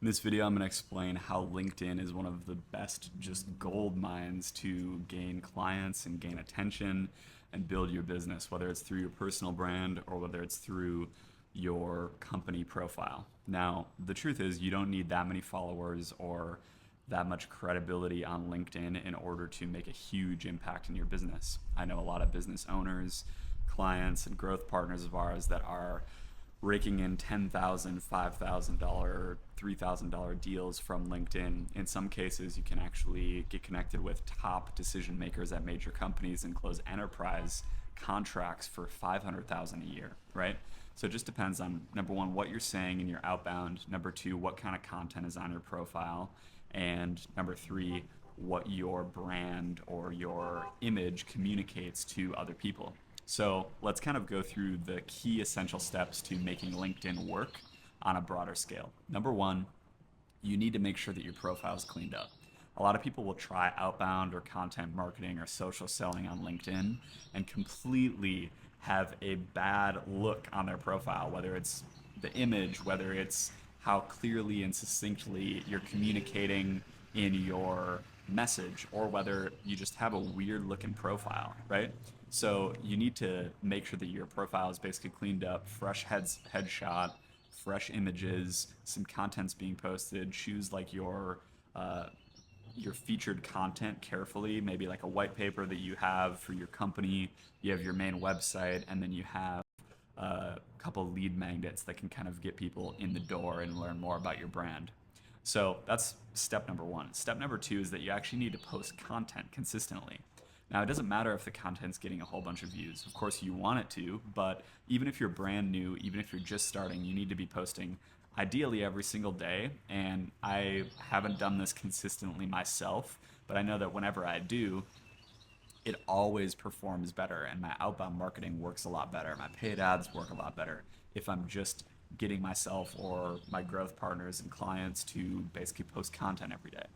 In this video, I'm going to explain how LinkedIn is one of the best just gold mines to gain clients and gain attention and build your business, whether it's through your personal brand or whether it's through your company profile. Now, the truth is you don't need that many followers or that much credibility on LinkedIn in order to make a huge impact in your business. I know a lot of business owners, clients, and growth partners of ours that are raking in $10,000, $5,000, $3,000 deals from LinkedIn. In some cases, you can actually get connected with top decision makers at major companies and close enterprise contracts for $500,000 a year, right? So it just depends on, number one, what you're saying in your outbound, number two, what kind of content is on your profile, and number three, what your brand or your image communicates to other people. So let's kind of go through the key essential steps to making LinkedIn work on a broader scale. Number one, you need to make sure that your profile is cleaned up. A lot of people will try outbound or content marketing or social selling on LinkedIn and completely have a bad look on their profile, whether it's the image, whether it's how clearly and succinctly you're communicating in your message, or whether you just have a weird looking profile, right? So you need to make sure that your profile is basically cleaned up, fresh headshot, fresh images, some content's being posted. Choose like your featured content carefully, maybe like a white paper that you have for your company. You have your main website, and then you have a couple lead magnets that can kind of get people in the door and learn more about your brand. So that's step number one. Step number two is that you actually need to post content consistently. Now, it doesn't matter if the content's getting a whole bunch of views. Of course, you want it to, but even if you're brand new, even if you're just starting, you need to be posting ideally every single day. And I haven't done this consistently myself, but I know that whenever I do, it always performs better, and my outbound marketing works a lot better. My paid ads work a lot better if I'm just getting myself or my growth partners and clients to basically post content every day.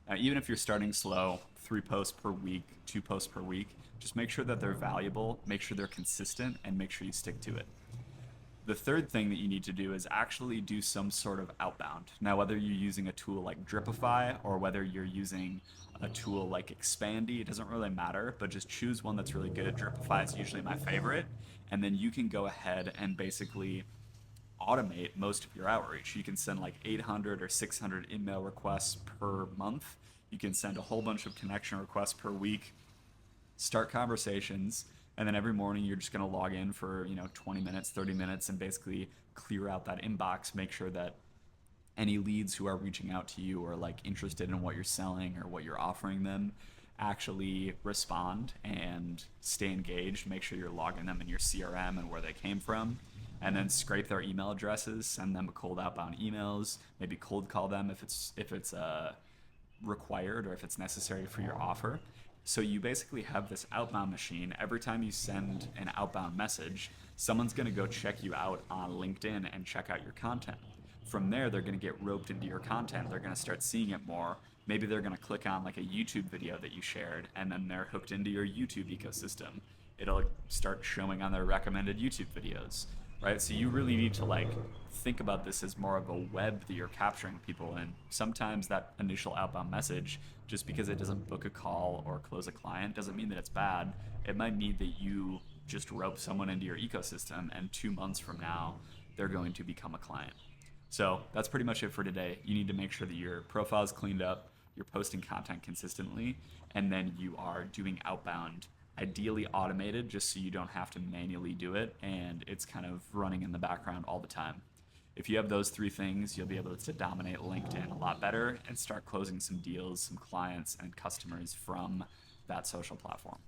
Now, even if you're starting slow, 3 posts per week, 2 posts per week, just make sure that they're valuable, make sure they're consistent, and make sure you stick to it. The third thing that you need to do is actually do some sort of outbound. Now, whether you're using a tool like Dripify or whether you're using a tool like Expandy, it doesn't really matter, but just choose one that's really good. Dripify is usually my favorite. And then you can go ahead and basically automate most of your outreach. You can send like 800 or 600 email requests per month. You can send a whole bunch of connection requests per week, start conversations, and then every morning you're just going to log in for 20 minutes, 30 minutes, and basically clear out that inbox. Make sure that any leads who are reaching out to you or like interested in what you're selling or what you're offering them actually respond and stay engaged. Make sure you're logging them in your CRM and where they came from, and then scrape their email addresses, send them cold outbound emails, maybe cold call them if it's required or if it's necessary for your offer. So you basically have this outbound machine. Every time you send an outbound message, someone's going to go check you out on LinkedIn and check out your content. From there, they're going to get roped into your content. They're going to start seeing it more. Maybe they're going to click on like a YouTube video that you shared, and then they're hooked into your YouTube ecosystem. It'll start showing on their recommended YouTube videos, right? So you really need to like think about this as more of a web that you're capturing people in. Sometimes that initial outbound message, just because it doesn't book a call or close a client, doesn't mean that it's bad. It might mean that you just rope someone into your ecosystem, and 2 months from now, they're going to become a client. So that's pretty much it for today. You need to make sure that your profile is cleaned up, you're posting content consistently, and then you are doing outbound, ideally automated, just so you don't have to manually do it and it's kind of running in the background all the time. If you have those 3 things, you'll be able to dominate LinkedIn a lot better and start closing some deals, some clients and customers from that social platform.